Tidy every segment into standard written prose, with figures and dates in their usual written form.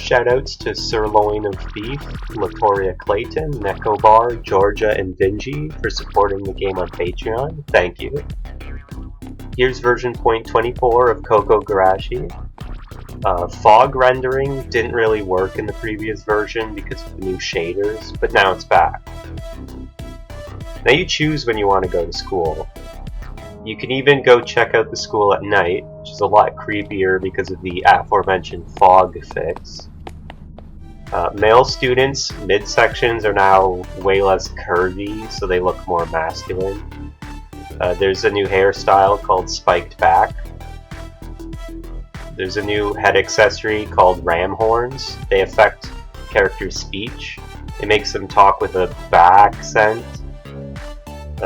Shoutouts to Sirloin of Beef, Latoria Clayton, Neko Bar, Georgia, and Vinji for supporting the game on Patreon. Thank you. Here's version 0.24 of Koukou Gurashi. Fog rendering didn't really work in the previous version because of the new shaders, but now it's back. Now you choose when you want to go to school. You can even go check out the school at night, which is a lot creepier because of the aforementioned fog fix. Male students' midsections are now way less curvy, so they look more masculine. There's a new hairstyle called spiked back. There's a new head accessory called ram horns. They affect characters' speech. It makes them talk with a ba accent.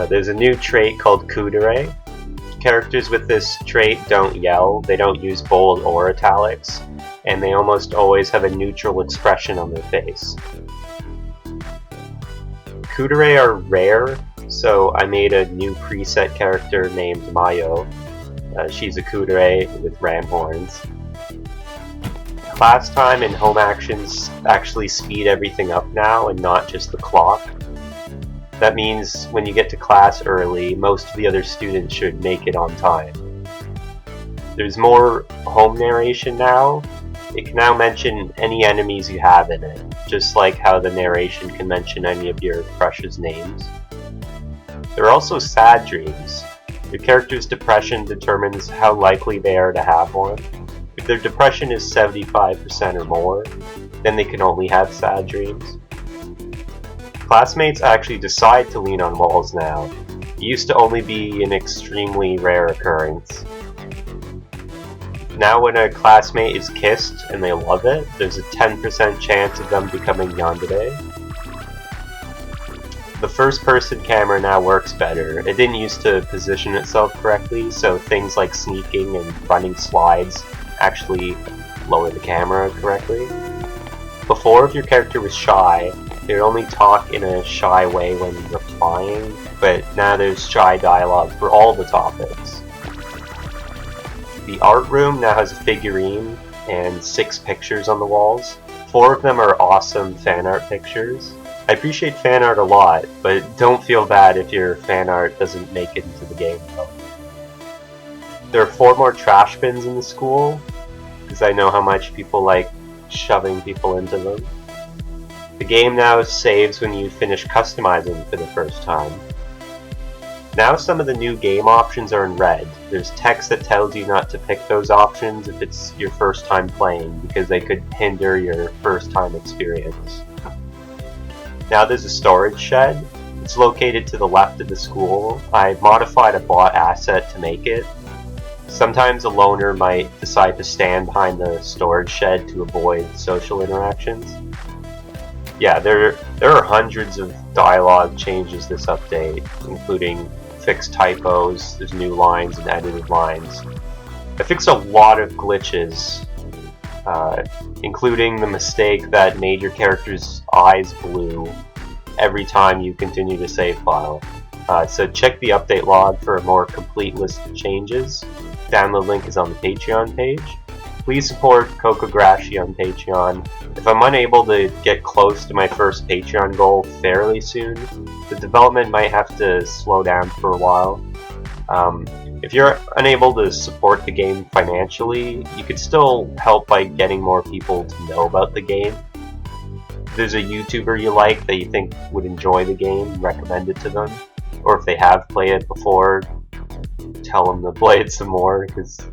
There's a new trait called Kuudere. Characters with this trait don't yell, they don't use bold or italics, and they almost always have a neutral expression on their face. Kuudere are rare, so I made a new preset character named Mayo. She's a Kuudere with ram horns. Class time and home actions actually speed everything up now and not just the clock. That means when you get to class early, most of the other students should make it on time. There's more home narration now. It can now mention any enemies you have in it, just like how the narration can mention any of your crush's names. There are also sad dreams. Your character's depression determines how likely they are to have one. If their depression is 75% or more, then they can only have sad dreams. Classmates actually decide to lean on walls now. It used to only be an extremely rare occurrence. Now when a classmate is kissed and they love it, there's a 10% chance of them becoming yandere. The first-person camera now works better. It didn't used to position itself correctly, so things like sneaking and running slides actually lower the camera correctly. Before, if your character was shy, they would only talk in a shy way when replying, but now there's shy dialogue for all the topics. The art room now has a figurine and 6 pictures on the walls. 4 of them are awesome fan art pictures. I appreciate fan art a lot, but don't feel bad if your fan art doesn't make it into the game though. There are 4 more trash bins in the school, because I know how much people like shoving people into them. The game now saves when you finish customizing for the first time. Now some of the new game options are in red. There's text that tells you not to pick those options if it's your first time playing, because they could hinder your first time experience. Now there's a storage shed. It's located to the left of the school. I modified a bot asset to make it. Sometimes a loner might decide to stand behind the storage shed to avoid social interactions. Yeah, there are hundreds of dialogue changes this update, including fixed typos, there's new lines and edited lines. I fixed a lot of glitches, including the mistake that made your character's eyes blue every time you continue to save file. So check the update log for a more complete list of changes. Download link is on the Patreon page. Please support Koukou Gurashi on Patreon. If I'm unable to get close to my first Patreon goal fairly soon, the development might have to slow down for a while. If you're unable to support the game financially, you could still help by getting more people to know about the game. If there's a YouTuber you like that you think would enjoy the game, recommend it to them. Or if they have played it before, tell them to play it some more, because,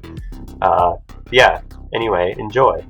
yeah. Anyway, enjoy.